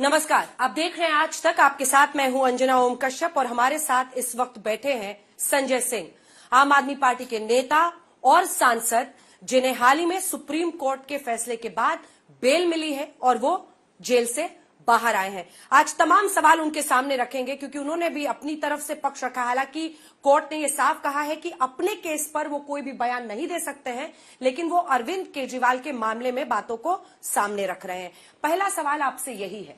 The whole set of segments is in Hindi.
नमस्कार, आप देख रहे हैं आज तक। आपके साथ मैं हूं अंजना ओम कश्यप और हमारे साथ इस वक्त बैठे हैं संजय सिंह, आम आदमी पार्टी के नेता और सांसद, जिन्हें हाल ही में सुप्रीम कोर्ट के फैसले के बाद बेल मिली है और वो जेल से बाहर आए हैं। आज तमाम सवाल उनके सामने रखेंगे क्योंकि उन्होंने भी अपनी तरफ से पक्ष रखा। हालांकि कोर्ट ने यह साफ कहा है कि अपने केस पर वो कोई भी बयान नहीं दे सकते हैं, लेकिन वो अरविंद केजरीवाल के मामले में बातों को सामने रख रहे हैं। पहला सवाल आपसे यही है,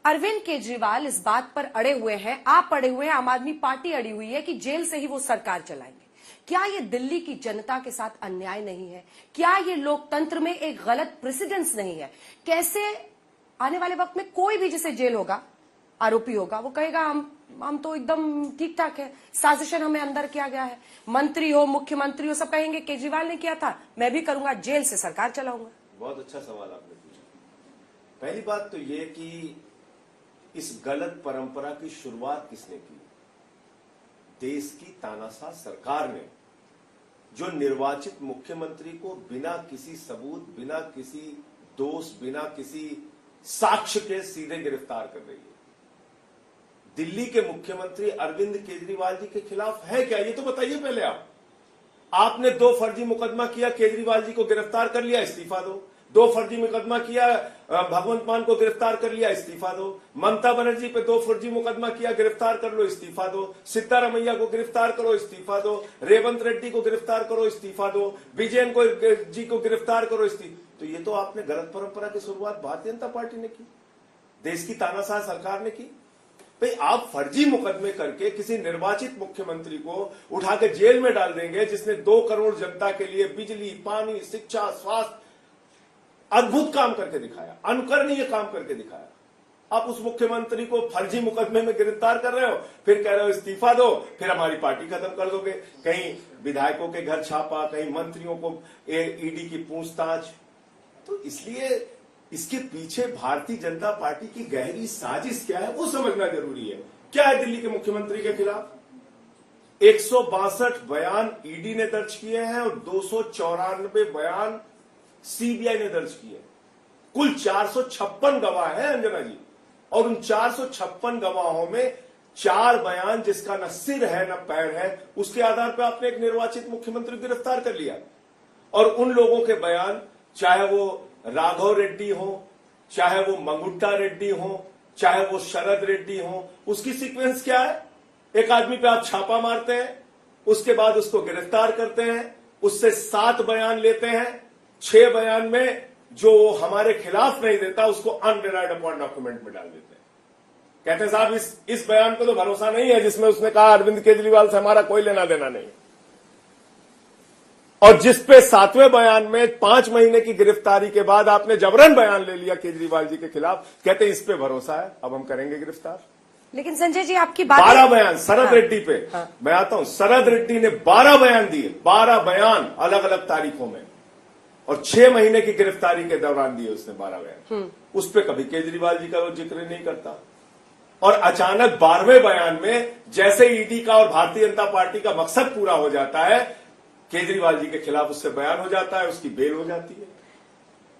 अरविंद केजरीवाल इस बात पर अड़े हुए हैं, आप अड़े हुए हैं, आम आदमी पार्टी अड़ी हुई है कि जेल से ही वो सरकार चलाएंगे। क्या ये दिल्ली की जनता के साथ अन्याय नहीं है? क्या ये लोकतंत्र में एक गलत प्रेसिडेंस नहीं है? कैसे आने वाले वक्त में कोई भी जिसे जेल होगा, आरोपी होगा, वो कहेगा हम तो एकदम ठीक ठाक है, साजिशन हमें अंदर किया गया है। मंत्री हो, मुख्यमंत्री हो, सब कहेंगे केजरीवाल ने किया था, मैं भी करूंगा, जेल से सरकार चलाऊंगा। बहुत अच्छा सवाल आपने पूछा। पहली बात तो ये कि इस गलत परंपरा की शुरुआत किसने की? देश की तानाशाह सरकार ने, जो निर्वाचित मुख्यमंत्री को बिना किसी सबूत, बिना किसी दोष, बिना किसी साक्ष्य के सीधे गिरफ्तार कर रही है। दिल्ली के मुख्यमंत्री अरविंद केजरीवाल जी के खिलाफ है क्या, ये तो बताइए पहले आप। आपने 2 फर्जी मुकदमा किया, केजरीवाल जी को गिरफ्तार कर लिया, इस्तीफा दो। 2 फर्जी मुकदमा किया, भगवंत मान को गिरफ्तार कर लिया, इस्तीफा दो। ममता बनर्जी पे 2 फर्जी मुकदमा किया, गिरफ्तार कर लो, इस्तीफा दो। सिद्धारमैया को गिरफ्तार करो, इस्तीफा दो। रेवंत रेड्डी को गिरफ्तार करो, इस्तीफा दो। विजयन जी को गिरफ्तार करो, इस्तीफा। तो ये तो आपने गलत परंपरा की शुरुआत भारतीय जनता पार्टी ने की, देश की तानाशाह सरकार ने की। भाई, आप फर्जी मुकदमे करके किसी निर्वाचित मुख्यमंत्री को उठा के जेल में डाल देंगे, जिसने 2 करोड़ जनता के लिए बिजली, पानी, शिक्षा, स्वास्थ्य अद्भुत काम करके दिखाया, अनुकरणीय काम करके दिखाया। आप उस मुख्यमंत्री को फर्जी मुकदमे में गिरफ्तार कर रहे हो, फिर कह रहे हो इस्तीफा दो, फिर हमारी पार्टी खत्म कर दोगे। कहीं विधायकों के घर छापा, कहीं मंत्रियों को ईडी की पूछताछ। तो इसलिए इसके पीछे भारतीय जनता पार्टी की गहरी साजिश क्या है, वो समझना जरूरी है। क्या है दिल्ली के मुख्यमंत्री के खिलाफ? 162 बयान ईडी ने दर्ज किए हैं और 294 बयान सीबीआई ने दर्ज किए। कुल 456 गवाह हैं अंजना जी, और उन 456 गवाहों में 4 बयान जिसका न सिर है न पैर है, उसके आधार पर आपने एक निर्वाचित मुख्यमंत्री गिरफ्तार कर लिया। और उन लोगों के बयान, चाहे वो राघव रेड्डी हो, चाहे वो मंगुट्टा रेड्डी हो, चाहे वो शरद रेड्डी हो, उसकी सीक्वेंस क्या है? एक आदमी पे आप छापा मारते हैं, उसके बाद उसको गिरफ्तार करते हैं, उससे 7 बयान लेते हैं, 6 बयान में जो हमारे खिलाफ नहीं देता उसको अनडिनाइड अपॉन डॉक्यूमेंट में डाल देते हैं। कहते हैं साहब इस बयान को तो भरोसा नहीं है जिसमें उसने कहा अरविंद केजरीवाल से हमारा कोई लेना देना नहीं। और जिसपे 7वें बयान में 5 महीने की गिरफ्तारी के बाद आपने जबरन बयान ले लिया केजरीवाल जी के खिलाफ, कहते हैं इस पे भरोसा है, अब हम करेंगे गिरफ्तार। लेकिन संजय जी, आपकी बात 12 बयान शरद रेड्डी पे, मैं आता हूं, शरद रेड्डी ने 12 बयान दिए, 12 बयान अलग अलग तारीखों में, और 6 महीने की गिरफ्तारी के दौरान दिए उसने 12 बयान। उस पर कभी केजरीवाल जी का वो जिक्र नहीं करता। और अचानक 12वें बयान में जैसे ईडी का और भारतीय जनता पार्टी का मकसद पूरा हो जाता है, केजरीवाल जी के खिलाफ उससे बयान हो जाता है, उसकी बेल हो जाती है।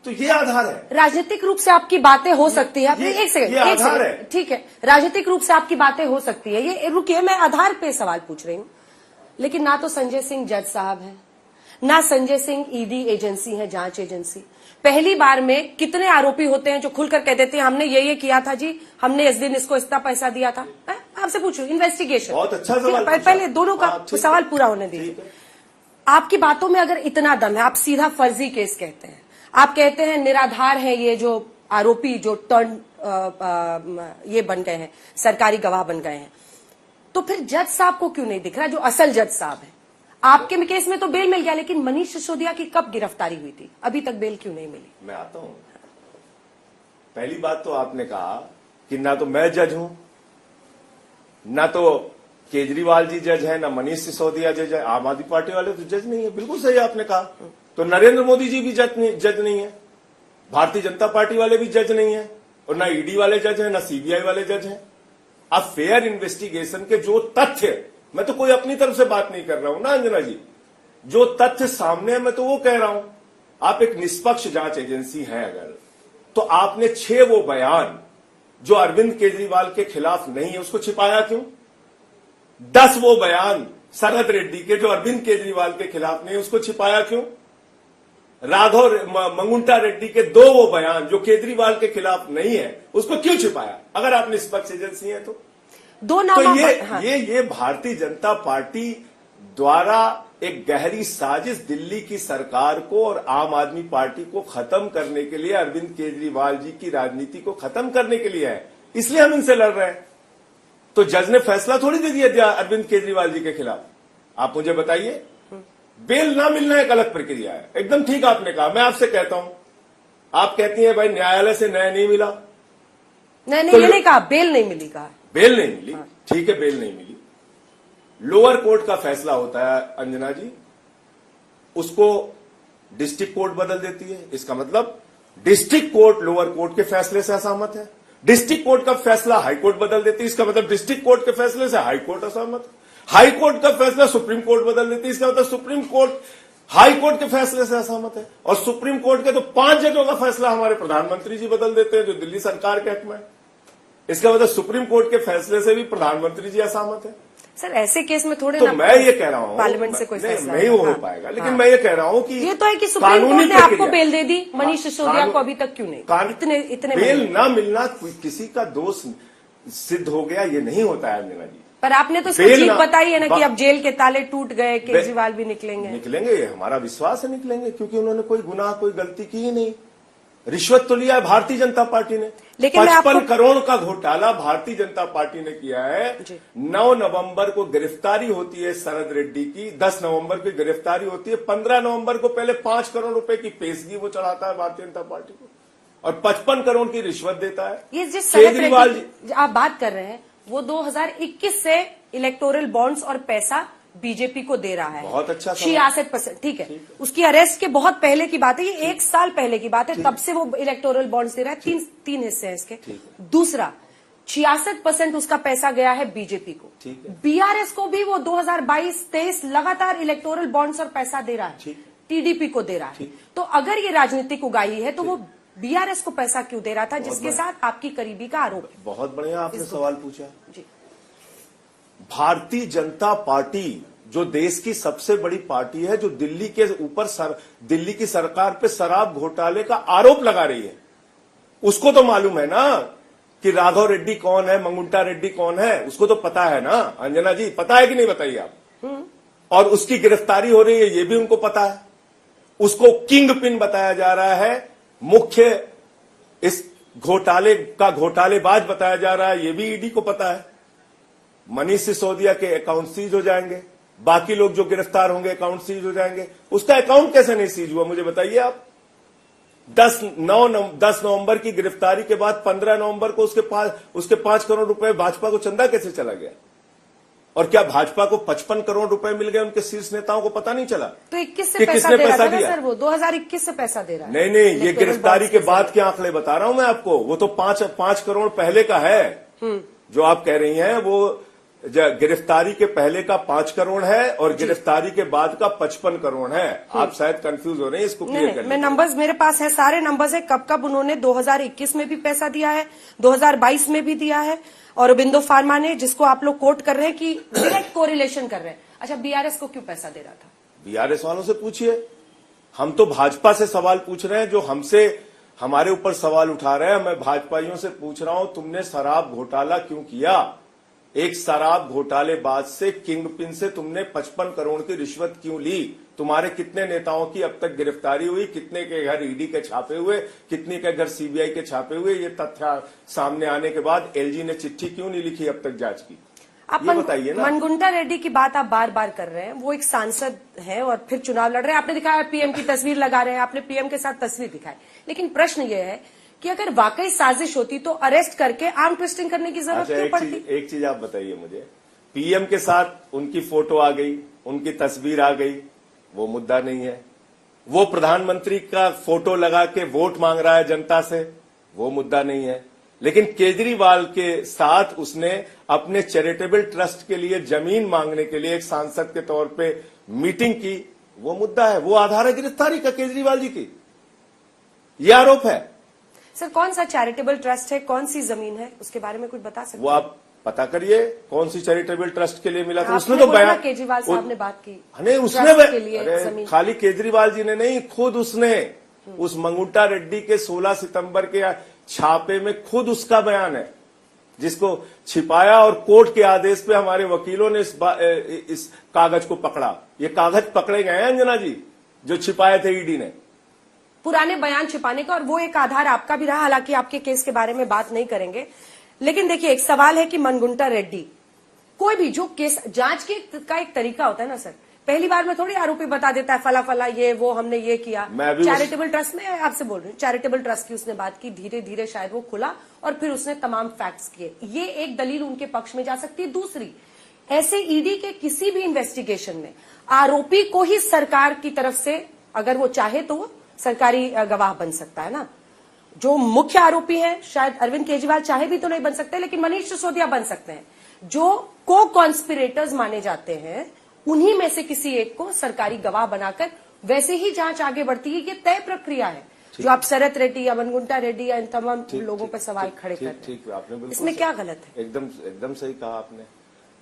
तो ये आधार है। राजनीतिक रूप से आपकी बातें हो सकती है। एक सेकंड, ठीक है, राजनीतिक रूप से आपकी बातें हो सकती है, ये रुकिए, मैं आधार पे सवाल पूछ रही हूं। लेकिन ना तो संजय सिंह जज साहब है, ना संजय सिंह ईडी एजेंसी है, जांच एजेंसी। पहली बार में कितने आरोपी होते हैं जो खुलकर कह देते हैं हमने ये किया था जी, हमने इस दिन इसको इतना पैसा दिया था। आपसे पूछू, इन्वेस्टिगेशन। बहुत अच्छा सवाल। पहले दोनों का सवाल पूरा होने दीजिए। आपकी बातों में अगर इतना दम है, आप सीधा फर्जी केस कहते हैं, आप कहते हैं निराधार है ये जो आरोपी जो टर्न ये बन गए हैं, सरकारी गवाह बन गए हैं, तो फिर जज साहब को क्यों नहीं दिख रहा जो असल जज साहब है? आपके केस में तो बेल मिल गया, लेकिन मनीष सिसोदिया की कब गिरफ्तारी हुई थी, अभी तक बेल क्यों नहीं मिली? मैं आता हूं। पहली बात तो आपने कहा कि ना तो मैं जज हूं, ना तो केजरीवाल जी जज है, ना मनीष सिसोदिया जज है, आम आदमी पार्टी वाले तो जज नहीं है। बिल्कुल सही आपने कहा। तो नरेंद्र मोदी जी भी जज नहीं है, भारतीय जनता पार्टी वाले भी जज नहीं है, और ना ईडी वाले जज हैं, ना सीबीआई वाले जज हैं। अब फेयर इन्वेस्टिगेशन के जो तथ्य, मैं तो कोई अपनी तरफ से बात नहीं कर रहा हूं ना अंजना जी, जो तथ्य सामने है मैं तो वो कह रहा हूं। आप एक निष्पक्ष जांच एजेंसी है अगर, तो आपने 6 वो बयान जो अरविंद केजरीवाल के खिलाफ नहीं है उसको छिपाया क्यों? 10 वो बयान शरद रेड्डी के जो अरविंद केजरीवाल के खिलाफ नहीं है उसको छिपाया क्यों? राघव मंगुंटा रेड्डी के 2 वो बयान जो केजरीवाल के खिलाफ नहीं है उसको क्यों छिपाया? अगर आप निष्पक्ष एजेंसी है तो 2 नामों तो हाँ। ये भारतीय जनता पार्टी द्वारा एक गहरी साजिश दिल्ली की सरकार को और आम आदमी पार्टी को खत्म करने के लिए, अरविंद केजरीवाल जी की राजनीति को खत्म करने के लिए है, इसलिए हम इनसे लड़ रहे हैं। तो जज ने फैसला थोड़ी दे दिया अरविंद केजरीवाल जी के खिलाफ। आप मुझे बताइए, बेल ना मिलना एक अलग प्रक्रिया है, एकदम ठीक आपने कहा। मैं आपसे कहता हूं, आप कहती हैं भाई न्यायालय से न्याय नहीं मिला, नहीं तो ये नहीं कहा बेल नहीं मिली, कहा बेल नहीं मिली, ठीक है बेल नहीं मिली। लोअर कोर्ट का फैसला होता है अंजना जी, उसको डिस्ट्रिक्ट कोर्ट बदल देती है। इसका मतलब डिस्ट्रिक्ट कोर्ट लोअर कोर्ट के फैसले से असहमत है, डिस्ट्रिक्ट कोर्ट का फैसला हाई कोर्ट बदल देती है। इसका मतलब डिस्ट्रिक्ट कोर्ट के फैसले से हाई कोर्ट असहमत है, हाई कोर्ट का फैसला सुप्रीम कोर्ट बदल देती है। इसका मतलब सुप्रीम कोर्ट हाई कोर्ट के फैसले से असहमत है, और सुप्रीम कोर्ट के तो 5 जजों का फैसला हमारे प्रधानमंत्री जी बदल देते हैं जो दिल्ली सरकार के हक में है। इसका मतलब सुप्रीम कोर्ट के फैसले से भी प्रधानमंत्री जी असहमत है। सर ऐसे केस में थोड़े तो ना मैं ये कह रहा हूं पार्लियामेंट से कोई फैसला नहीं हो पाएगा, लेकिन मैं ये कह रहा हूं कि ये तो है कि सुप्रीम कोर्ट ने आपको बेल दे दी, मनीष सिसोदिया को अभी तक क्यों नहीं? इतने बेल ना मिलना किसी का दोष सिद्ध हो गया ये नहीं होता है अंजना जी। पर आपने तो इसकी जीत बताई है ना कि अब जेल के ताले टूट गए, केजरीवाल भी निकलेंगे। ये हमारा विश्वास है निकलेंगे, क्योंकि उन्होंने कोई गुनाह कोई गलती की ही नहीं। रिश्वत तो लिया है भारतीय जनता पार्टी ने, लेकिन 55 करोड़ का घोटाला भारतीय जनता पार्टी ने किया है। 9 नवंबर को गिरफ्तारी होती है शरद रेड्डी की, 10 नवंबर की गिरफ्तारी होती है, 15 नवंबर को पहले 5 करोड़ रुपए की पेशगी वो चढ़ाता है भारतीय जनता पार्टी को, और 55 करोड़ की रिश्वत देता है। ये जिस केजरीवाल जी आप बात कर रहे हैं वो 2021 से इलेक्टोरल बॉन्ड्स और पैसा बीजेपी को दे रहा है, बहुत अच्छा 66%, ठीक है। उसकी अरेस्ट के बहुत पहले की बात है, ये 1 साल पहले की बात है, तब से वो इलेक्टोरल बॉन्ड्स दे रहा है। तीन हिस्से हैं इसके। दूसरा 66% उसका पैसा गया है बीजेपी को, बीआरएस को भी वो 2022-23 लगातार इलेक्टोरल बॉन्ड्स और पैसा दे रहा है, टीडीपी को दे रहा है। तो अगर ये राजनीतिक उगाही है तो वो बीआरएस को पैसा क्यों दे रहा था, जिसके साथ आपकी करीबी का आरोप है? बहुत बढ़िया आपने सवाल पूछा जी। भारतीय जनता पार्टी जो देश की सबसे बड़ी पार्टी है, जो दिल्ली के ऊपर दिल्ली की सरकार पे शराब घोटाले का आरोप लगा रही है, उसको तो मालूम है ना कि राघव रेड्डी कौन है, मंगुंटा रेड्डी कौन है, उसको तो पता है ना अंजना जी, पता है कि नहीं बताइए आप? और उसकी गिरफ्तारी हो रही है ये भी उनको पता है। उसको किंग पिन बताया जा रहा है, मुख्य इस घोटाले का घोटालेबाज बताया जा रहा है, ये भी ईडी को पता है। मनीष सिसोदिया के अकाउंट सीज हो जाएंगे, बाकी लोग जो गिरफ्तार होंगे अकाउंट सीज हो जाएंगे। उसका अकाउंट कैसे नहीं सीज हुआ मुझे बताइए आप? 10 नवंबर की गिरफ्तारी के बाद 15 नवंबर को उसके 5 करोड़ रुपए भाजपा को चंदा कैसे चला गया? और क्या भाजपा को 55 करोड़ रुपए मिल गए उनके शीर्ष नेताओं को पता नहीं चला? तो 21 से पैसा दे रहा था सर, वो 2021 से पैसा दे रहा है। नहीं, ये गिरफ्तारी के बाद के आंकड़े बता रहा हूं मैं आपको। वो तो 5 करोड़ पहले का है जो आप कह रही हैं, वो गिरफ्तारी के पहले का 5 करोड़ है और गिरफ्तारी के बाद का 55 करोड़ है। आप शायद कंफ्यूज हो रहे हैं, इसको क्लियर करिए। मैं नंबर्स मेरे पास है, सारे नंबर्स है, कब उन्होंने 2021 में भी पैसा दिया है, 2022 में भी दिया है, और बिंदु फार्मा ने, जिसको आप लोग कोट कर रहे हैं कि डायरेक्ट कोरिलेशन कर रहे हैं। अच्छा, बीआरएस को क्यों पैसा दे रहा था? बीआरएस वालों से पूछिए, हम तो भाजपा से सवाल पूछ रहे हैं जो हमसे हमारे ऊपर सवाल उठा रहे हैं। मैं भाजपाइयों से पूछ रहा हूं, तुमने शराब घोटाला क्यों किया? एक शराब घोटालेबाज से, किंग पिन से तुमने 55 करोड़ की रिश्वत क्यों ली? तुम्हारे कितने नेताओं की अब तक गिरफ्तारी हुई? कितने के घर ईडी के छापे हुए? कितने के घर सीबीआई के छापे हुए? ये तथ्य सामने आने के बाद एलजी ने चिट्ठी क्यों नहीं लिखी अब तक जांच की? आप बताइए ना। मंगुंटा रेड्डी की बात आप बार बार कर रहे हैं, वो एक सांसद है और फिर चुनाव लड़ रहे हैं। आपने दिखाया पीएम की तस्वीर लगा रहे हैं, आपने पीएम के साथ तस्वीर दिखाई, लेकिन प्रश्न ये है कि अगर वाकई साजिश होती तो अरेस्ट करके आर्म ट्विस्टिंग करने की जरूरत क्यों पड़ती? एक चीज आप बताइए मुझे, पीएम के साथ उनकी फोटो आ गई, उनकी तस्वीर आ गई, वो मुद्दा नहीं है। वो प्रधानमंत्री का फोटो लगा के वोट मांग रहा है जनता से, वो मुद्दा नहीं है। लेकिन केजरीवाल के साथ उसने अपने चैरिटेबल ट्रस्ट के लिए जमीन मांगने के लिए एक सांसद के तौर पे मीटिंग की, वो मुद्दा है। वो आधार है गिरफ्तारी का केजरीवाल जी की, ये आरोप है। सर कौन सा चैरिटेबल ट्रस्ट है, कौन सी जमीन है, उसके बारे में कुछ बता सकते हैं? वो आप पता करिए कौन सी चैरिटेबल ट्रस्ट के लिए मिला था। उसने आपने तो बोला बयान, केजरीवाल साहब ने बात की, नहीं उसने ट्रस्ट के लिए अरे जमीन। खाली केजरीवाल जी ने नहीं, खुद उसने उस मंगुंटा रेड्डी के 16 सितंबर के छापे में खुद उसका बयान है, जिसको छिपाया और कोर्ट के आदेश पे हमारे वकीलों ने इस कागज को पकड़ा। ये कागज पकड़े गए हैं अंजना जी, जो छिपाए थे ईडी ने। पुराने बयान छिपाने का, और वो एक आधार आपका भी रहा। हालांकि आपके केस के बारे में बात नहीं करेंगे, लेकिन देखिए एक सवाल है कि मनगुंटा रेड्डी, कोई भी जो केस जांच के का एक तरीका होता है ना सर, पहली बार में थोड़ी आरोपी बता देता है फला फला ये वो हमने ये किया। चैरिटेबल ट्रस्ट में आपसे बोल रही हूँ, चैरिटेबल ट्रस्ट की उसने बात की, धीरे धीरे शायद वो खुला और फिर उसने तमाम फैक्ट्स किए। ये एक दलील उनके पक्ष में जा सकती है। दूसरी, ऐसे ईडी के किसी भी इन्वेस्टिगेशन में आरोपी को ही सरकार की तरफ से अगर वो चाहे तो वो सरकारी गवाह बन सकता है ना। जो मुख्य आरोपी हैं शायद अरविंद केजरीवाल चाहे भी तो नहीं बन सकते, लेकिन मनीष सिसोदिया बन सकते हैं। जो को कॉन्स्पिरेटर्स माने जाते हैं उन्हीं में से किसी एक को सरकारी गवाह बनाकर वैसे ही जांच आगे बढ़ती है। ये तय प्रक्रिया है जो आप शरत रेड्डी या मनगुंटा रेड्डी या इन तमाम लोगों पर सवाल खड़े कर रहे हैं। आपने बिल्कुल इसमें क्या गलत है? एकदम सही कहा आपने।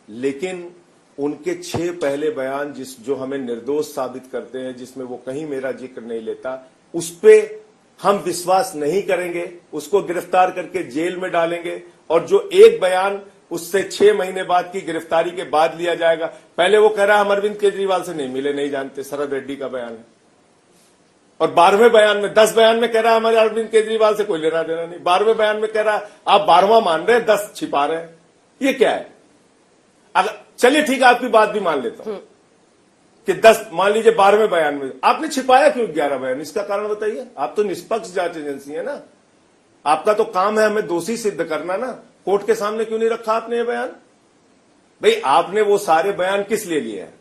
लेकिन उनके 6 पहले बयान जो हमें निर्दोष साबित करते हैं, जिसमें वो कहीं मेरा जिक्र नहीं लेता, उस पे हम विश्वास नहीं करेंगे, उसको गिरफ्तार करके जेल में डालेंगे। और जो एक बयान उससे 6 महीने बाद की गिरफ्तारी के बाद लिया जाएगा, पहले वो कह रहा है हम अरविंद केजरीवाल से नहीं मिले, नहीं जानते, शरद रेड्डी का बयान है। और 12वें बयान में 10 बयान में कह रहा है हमारे अरविंद केजरीवाल से कोई लेना देना नहीं। 12वें बयान में कह रहा है आप 12वां मान रहे हैं, 10 छिपा रहे हैं। ये क्या है? अगर चलिए ठीक है, आपकी बात भी मान लेता हूं कि 10 मान लीजिए 12वें बयान में आपने छिपाया क्यों 11 बयान, इसका कारण बताइए। आप तो निष्पक्ष जांच एजेंसी है ना, आपका तो काम है हमें दोषी सिद्ध करना ना। कोर्ट के सामने क्यों नहीं रखा आपने ये बयान? भाई आपने वो सारे बयान किस लिए लिए हैं?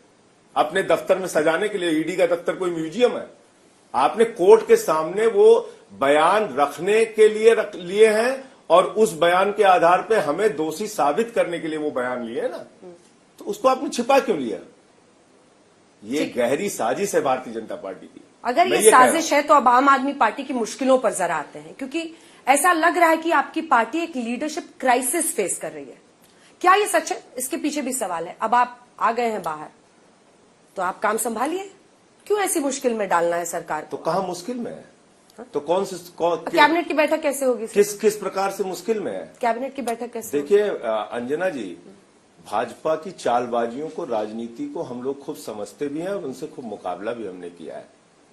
अपने दफ्तर में सजाने के लिए? ईडी का दफ्तर कोई म्यूजियम है? आपने कोर्ट के सामने वो बयान रखने के लिए लिए हैं और उस बयान के आधार पे हमें दोषी साबित करने के लिए वो बयान लिए है ना, तो उसको आपने छिपा क्यों लिया? ये गहरी साजिश है भारतीय जनता पार्टी की। अगर ये साजिश है तो अब आम आदमी पार्टी की मुश्किलों पर जरा आते हैं, क्योंकि ऐसा लग रहा है कि आपकी पार्टी एक लीडरशिप क्राइसिस फेस कर रही है। क्या ये सच है? इसके पीछे भी सवाल है। अब आप आ गए हैं बाहर तो आप काम संभालिए, क्यों ऐसी मुश्किल में डालना है सरकार को? तो कहां मुश्किल में है? तो कौन कैबिनेट की बैठक कैसे होगी? किस प्रकार से मुश्किल में है कैबिनेट की बैठक कैसे? देखिए अंजना जी, भाजपा की चालबाजियों को, राजनीति को हम लोग खूब समझते भी हैं और उनसे खूब मुकाबला भी हमने किया है।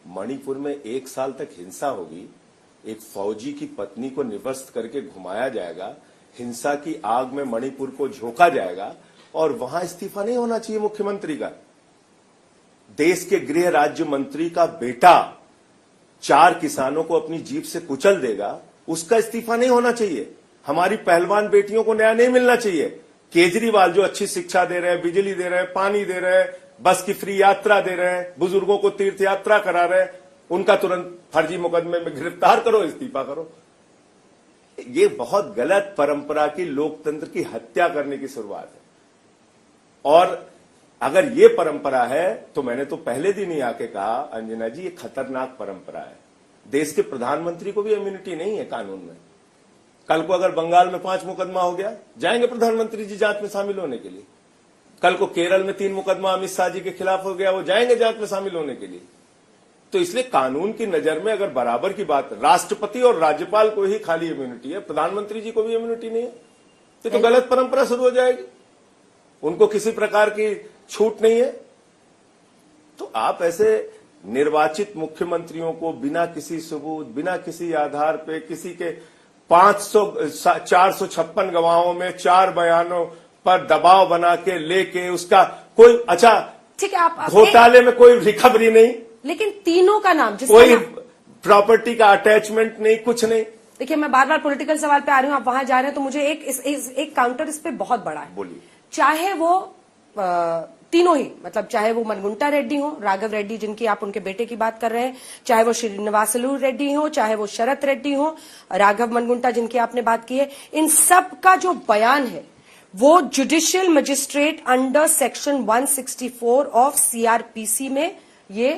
मणिपुर में 1 साल तक हिंसा होगी, एक फौजी की पत्नी को निवस्त करके घुमाया जाएगा, हिंसा की आग में मणिपुर को झोंका जाएगा और वहां इस्तीफा नहीं होना चाहिए मुख्यमंत्री का। देश के गृह राज्य मंत्री का बेटा 4 किसानों को अपनी जीप से कुचल देगा, उसका इस्तीफा नहीं होना चाहिए। हमारी पहलवान बेटियों को न्याय नहीं मिलना चाहिए। केजरीवाल जो अच्छी शिक्षा दे रहे हैं, बिजली दे रहे हैं, पानी दे रहे हैं, बस की फ्री यात्रा दे रहे हैं, बुजुर्गों को तीर्थ यात्रा करा रहे हैं, उनका तुरंत फर्जी मुकदमे में गिरफ्तार करो, इस्तीफा करो। ये बहुत गलत परंपरा की, लोकतंत्र की हत्या करने की शुरुआत है। और अगर ये परंपरा है तो मैंने तो पहले दिन ही आके कहा अंजना जी, ये खतरनाक परंपरा है। देश के प्रधानमंत्री को भी इम्यूनिटी नहीं है कानून में। कल को अगर बंगाल में 5 मुकदमा हो गया, जाएंगे प्रधानमंत्री जी जांच में शामिल होने के लिए। कल को केरल में 3 मुकदमा अमित शाह जी के खिलाफ हो गया, वो जाएंगे जांच में शामिल होने के लिए। तो इसलिए कानून की नजर में अगर बराबर की बात, राष्ट्रपति और राज्यपाल को ही खाली इम्यूनिटी है, प्रधानमंत्री जी को भी इम्यूनिटी नहीं है, तो गलत परंपरा शुरू हो जाएगी। उनको किसी प्रकार की छूट नहीं है। तो आप ऐसे निर्वाचित मुख्यमंत्रियों को बिना किसी सबूत, बिना किसी आधार पे, किसी के 456 गवाहों में 4 बयानों पर दबाव बना के लेके उसका कोई, अच्छा ठीक है, आप घोटाले में कोई रिकवरी नहीं, लेकिन तीनों का नाम, कोई प्रॉपर्टी का अटैचमेंट नहीं, कुछ नहीं। देखिए मैं बार बार पॉलिटिकल सवाल पे आ रही हूं, आप वहां जा रहे हैं, तो मुझे एक काउंटर इस पे बहुत बड़ा है। बोलिए। चाहे वो तीनों ही, मतलब चाहे वो मनगुंटा रेड्डी हो, राघव रेड्डी जिनकी आप उनके बेटे की बात कर रहे हैं, चाहे वो श्रीनिवासलू रेड्डी हो, चाहे वो शरत रेड्डी हो, राघव मनगुंटा जिनकी आपने बात की है, इन सब का जो बयान है वो judicial magistrate under section 164 of CrPC में ये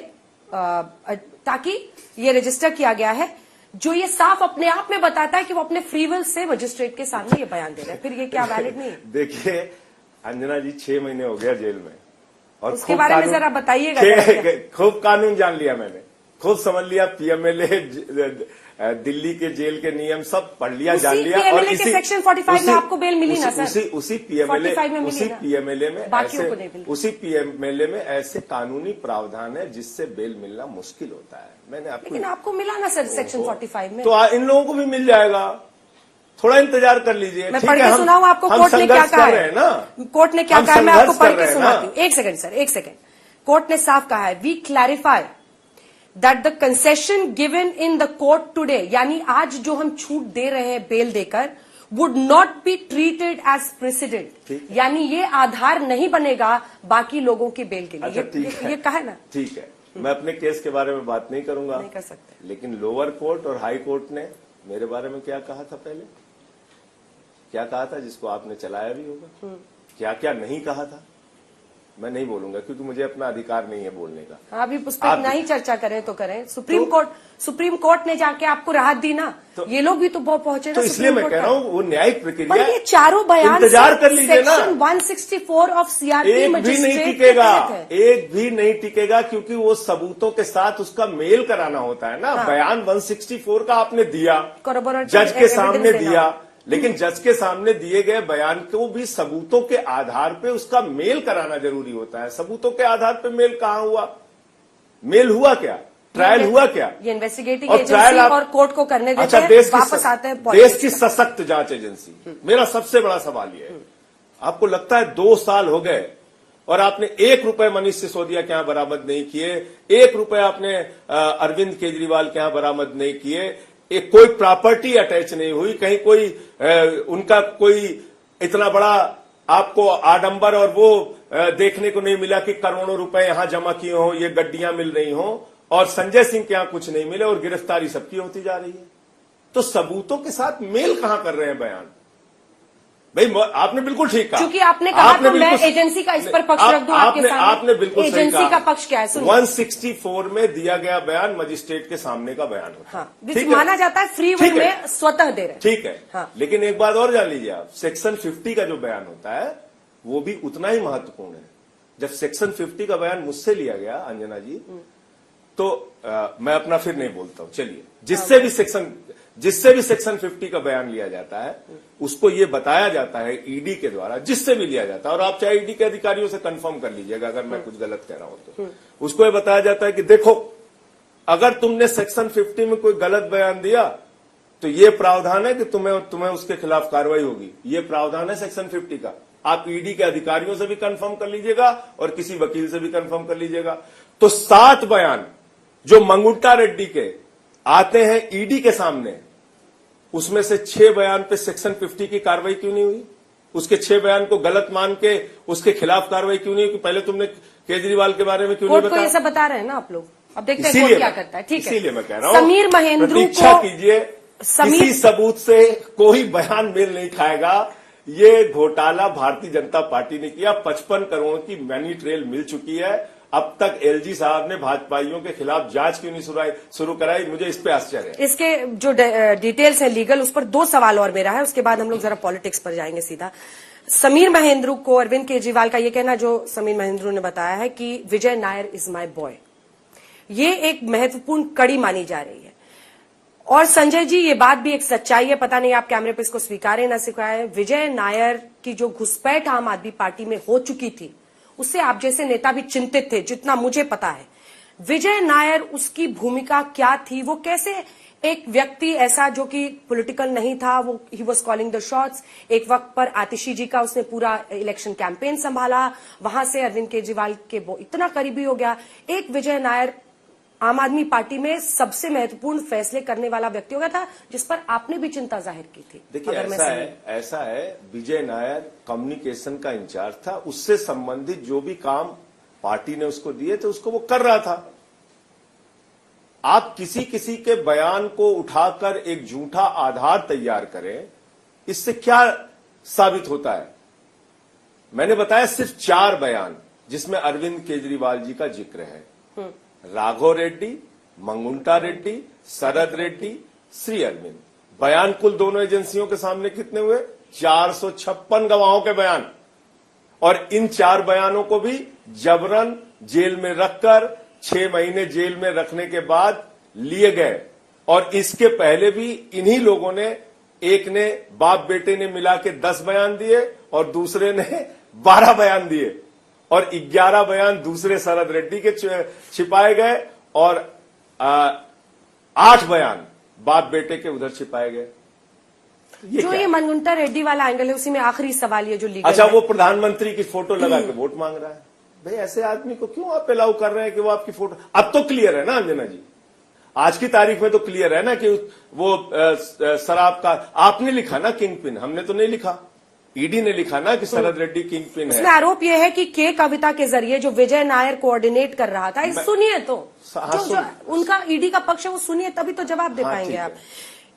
ताकि ये रजिस्टर किया गया है, जो ये साफ अपने आप में बताता है कि वो अपने फ्री विल से मजिस्ट्रेट के सामने ये बयान दे रहे हैं, फिर ये क्या वैलिड नहीं है? देखिए अंजना जी 6 महीने हो गया जेल में, और उसके बारे में जरा बताइएगा। खूब कानून जान लिया मैंने, खूब समझ लिया, पीएमएलए, दिल्ली के जेल के नियम सब पढ़ लिया, जान लिया। और इसी सेक्शन 45 में आपको बेल मिली ना सर? उसी पीएमएलए में ऐसे, उसी पीएमएलए में ऐसे कानूनी प्रावधान है जिससे बेल मिलना मुश्किल होता है। मैंने आपको, लेकिन आपको मिला ना सर सेक्शन 45 में? तो इन लोगों को भी मिल जाएगा, थोड़ा इंतजार कर लीजिए। मैं पढ़ के सुनाऊं आपको कोर्ट ने क्या कहा है ना? कोर्ट ने क्या कहा है मैं आपको पढ़ के सुनाती हूँ। एक सेकंड सर, एक सेकंड। कोर्ट ने साफ कहा है, we clarify that the concession given in the court today, यानी आज जो हम छूट दे रहे हैं बेल देकर, would not be treated as precedent, यानी ये आधार नहीं बनेगा बाकी लोगों की बेल के लिए। अच्छा, ये कहा है ना? ठीक है, मैं अपने केस के बारे में बात नहीं करूंगा, नहीं कर सकते। लेकिन लोअर कोर्ट और हाई कोर्ट ने मेरे बारे में क्या कहा था, पहले क्या कहा था, जिसको आपने चलाया भी होगा, क्या क्या नहीं कहा था, मैं नहीं बोलूंगा क्योंकि मुझे अपना अधिकार नहीं है बोलने का। अभी उस पर नहीं चर्चा करें तो करें। सुप्रीम कोर्ट ने जाके आपको राहत दी ना, तो ये लोग भी तो बहुत पहुंचे ना। तो इसलिए मैं कह रहा हूँ वो न्यायिक प्रक्रिया, ये चारों बयान इंतजार कर लीजिए ना। सेक्शन 164 ऑफ सीआरपी एक भी नहीं टिकेगा, एक भी नहीं टिकेगा, क्योंकि वो सबूतों के साथ उसका मेल कराना होता है ना। बयान 164 का आपने दिया, जज के सामने दिया, लेकिन जज के सामने दिए गए बयान को भी सबूतों के आधार पे उसका मेल कराना जरूरी होता है। सबूतों के आधार पे मेल कहां हुआ, मेल हुआ क्या, ट्रायल हुआ क्या? ये इन्वेस्टिगेटिंग एजेंसी और कोर्ट को करने देते हैं, वापस आते हैं देश की सशक्त जांच एजेंसी। मेरा सबसे बड़ा सवाल ये है, आपको लगता है 2 साल हो गए और आपने 1 रुपए मनीष सिसोदिया के यहां बरामद नहीं किए, 1 रुपए आपने अरविंद केजरीवाल के यहां बरामद नहीं किए, एक कोई प्रॉपर्टी अटैच नहीं हुई, कहीं कोई उनका कोई इतना बड़ा आपको आडंबर और वो देखने को नहीं मिला कि करोड़ों रुपए यहां जमा किए हो, ये गड्डियां मिल रही हो, और संजय सिंह के यहां कुछ नहीं मिले और गिरफ्तारी सबकी होती जा रही है। तो सबूतों के साथ मेल कहां कर रहे हैं बयान? भाई आपने बिल्कुल ठीक कहा, क्योंकि आपने कहा था मैं एजेंसी का इस पर पक्ष रख दूं आपके सामने। आपने बिल्कुल सही कहा। एजेंसी का पक्ष क्या है? 164 में दिया गया बयान मजिस्ट्रेट के सामने का बयान होता है। हाँ, माना जाता है फ्री विल में स्वतः दे रहे। ठीक है, हाँ। लेकिन एक बात और जान लीजिए आप, सेक्शन 50 का जो बयान होता है वो भी उतना ही महत्वपूर्ण है। जब सेक्शन 50 का बयान मुझसे लिया गया अंजना जी, तो मैं अपना फिर नहीं बोलता हूं, चलिए, जिससे भी सेक्शन 50 का बयान लिया जाता है उसको ये बताया जाता है ईडी के द्वारा, जिससे भी लिया जाता है, और आप चाहे ईडी के अधिकारियों से कंफर्म कर लीजिएगा अगर मैं कुछ गलत कह रहा हूं तो, उसको ये बताया जाता है कि देखो अगर तुमने सेक्शन 50 में कोई गलत बयान दिया तो ये प्रावधान है कि तुम्हें उसके खिलाफ कार्रवाई होगी। ये प्रावधान है सेक्शन 50 का। आप ईडी के अधिकारियों से भी कंफर्म कर लीजिएगा और किसी वकील से भी कंफर्म कर लीजिएगा। तो 7 बयान जो मंगुट्टा रेड्डी के आते हैं ईडी के सामने, उसमें से 6 बयान पे सेक्शन 50 की कार्रवाई क्यों नहीं हुई? उसके 6 बयान को गलत मान के उसके खिलाफ कार्रवाई क्यों नहीं हुई? पहले तुमने केजरीवाल के बारे में क्यों नहीं बताया? ये सब बता रहे हैं ना आप लोग, अब देखते हैं कोर्ट क्या करता है। ठीक है, इसीलिए मैं कह रहा हूं, समीर महेंद्र प्रतीक्षा कीजिए, किसी सबूत से कोई बयान मेल नहीं खाएगा। ये घोटाला भारतीय जनता पार्टी ने किया। 55 करोड़ की मनी ट्रेल मिल चुकी है। अब तक एलजी साहब ने भाजपाइयों के खिलाफ जांच क्यों नहीं शुरू कराई? मुझे इस पे आश्चर्य है। इसके जो डिटेल्स है लीगल, उस पर 2 सवाल और मेरा है, उसके बाद हम लोग जरा पॉलिटिक्स पर जाएंगे सीधा। समीर महेंद्र को अरविंद केजरीवाल का ये कहना, जो समीर महेंद्र ने बताया है कि विजय नायर इज माय बॉय, ये एक महत्वपूर्ण कड़ी मानी जा रही है। और संजय जी, ये बात भी एक सच्चाई है, पता नहीं आप कैमरे पे इसको स्वीकारें ना स्वीकारें, विजय नायर की जो घुसपैठ आम आदमी पार्टी में हो चुकी थी, उससे आप जैसे नेता भी चिंतित थे, जितना मुझे पता है। विजय नायर, उसकी भूमिका क्या थी? वो कैसे एक व्यक्ति ऐसा जो कि पॉलिटिकल नहीं था, वो he was calling the shots. एक वक्त पर आतिशी जी का उसने पूरा इलेक्शन कैंपेन संभाला, वहां से अरविंद केजरीवाल के वो इतना करीबी हो गया। एक विजय नायर आम आदमी पार्टी में सबसे महत्वपूर्ण फैसले करने वाला व्यक्ति हो गया था, जिस पर आपने भी चिंता जाहिर की थी। देखिए, ऐसा है विजय नायर कम्युनिकेशन का इंचार्ज था, उससे संबंधित जो भी काम पार्टी ने उसको दिए थे उसको वो कर रहा था। आप किसी के बयान को उठाकर एक झूठा आधार तैयार करें, इससे क्या साबित होता है? मैंने बताया सिर्फ 4 बयान जिसमें अरविंद केजरीवाल जी का जिक्र है। राघव रेड्डी, मंगुंटा रेड्डी, शरद रेड्डी श्री अरविंद। बयान कुल दोनों एजेंसियों के सामने कितने हुए? 456 गवाहों के बयान, और इन 4 बयानों को भी जबरन जेल में रखकर 6 महीने जेल में रखने के बाद लिए गए। और इसके पहले भी इन्हीं लोगों ने, एक ने बाप बेटे ने मिला के 10 बयान दिए और दूसरे ने 12 बयान दिए, और 11 बयान दूसरे शरद रेड्डी के छिपाए गए, और 8 बयान बाप बेटे के उधर छिपाए गए। जो ये मनगुंटा रेड्डी वाला एंगल है, उसी में आखिरी सवाल ये जो लीगल अच्छा, वो प्रधानमंत्री की फोटो लगा के वोट मांग रहा है। भाई ऐसे आदमी को क्यों आप अलाउ कर रहे हैं कि वो आपकी फोटो? अब तो क्लियर है ना अंजना जी, आज की तारीख में तो क्लियर है ना कि वो शराब का आपने लिखा ना किंग पिन, हमने तो नहीं लिखा, ईडी ने लिखा ना कि शरद रेड्डी किंग पिन है। इसमें आरोप यह है कि के कविता के जरिए जो विजय नायर कोऑर्डिनेट कर रहा था, सुनिए तो जो उनका ईडी का पक्ष है वो सुनिए, तभी तो जवाब दे पाएंगे आप।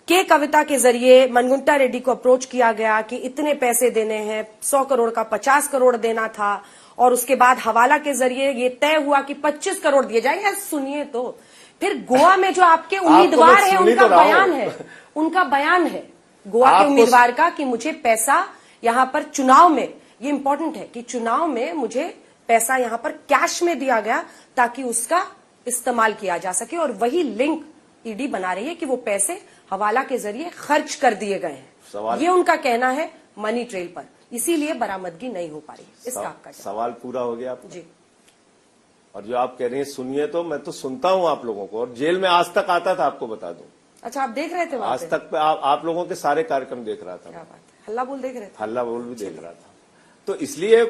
के कविता के जरिए मनगुंटा रेड्डी को अप्रोच किया गया कि इतने पैसे देने हैं, 100 करोड़ का 50 करोड़ देना था, और उसके बाद हवाला के जरिए ये तय हुआ कि 25 करोड़ दिए जाएंगे। सुनिए तो फिर गोवा में जो आपके उम्मीदवार है उनका बयान है, उनका बयान है गोवा के उम्मीदवार का कि मुझे पैसा यहां पर चुनाव में, ये इंपॉर्टेंट है कि चुनाव में मुझे पैसा यहां पर कैश में दिया गया ताकि उसका इस्तेमाल किया जा सके, और वही लिंक ईडी बना रही है कि वो पैसे हवाला के जरिए खर्च कर दिए गए हैं। ये उनका कहना है मनी ट्रेल पर, इसीलिए बरामदगी नहीं हो पा रही। इसका आपका सवाल पूरा हो गया आपका? जी। और जो आप कह रही हैं सुनिए तो, मैं तो सुनता हूं आप लोगों को, और जेल में आज तक आता था, आपको बता दूं। अच्छा, आप देख रहे थे वहां आज तक पे आप लोगों के सारे कार्यक्रम देख रहा था। क्या बात है, हल्ला बोल देख रहे थे? हल्ला बोल भी देख रहा था। तो इसलिए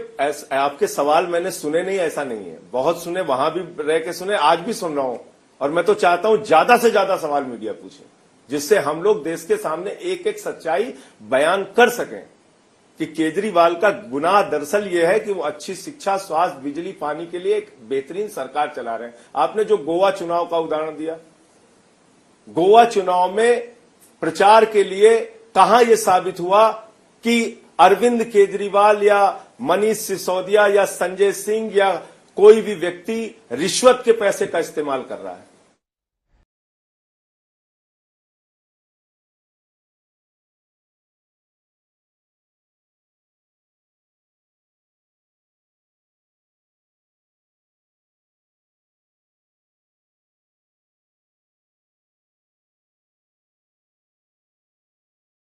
आपके सवाल मैंने सुने नहीं, ऐसा नहीं है, बहुत सुने, वहां भी रह के सुने, आज भी सुन रहा हूं, और मैं तो चाहता हूं ज्यादा से ज्यादा सवाल मीडिया पूछे, जिससे हम लोग देश के सामने एक एक सच्चाई बयान कर सकें कि केजरीवाल का गुनाह दरअसल यह है कि वो अच्छी शिक्षा, स्वास्थ्य, बिजली, पानी के लिए एक बेहतरीन सरकार चला रहे हैं। आपने जो गोवा चुनाव का उदाहरण दिया, गोवा चुनाव में प्रचार के लिए कहां यह साबित हुआ कि अरविंद केजरीवाल या मनीष सिसोदिया या संजय सिंह या कोई भी व्यक्ति रिश्वत के पैसे का इस्तेमाल कर रहा है?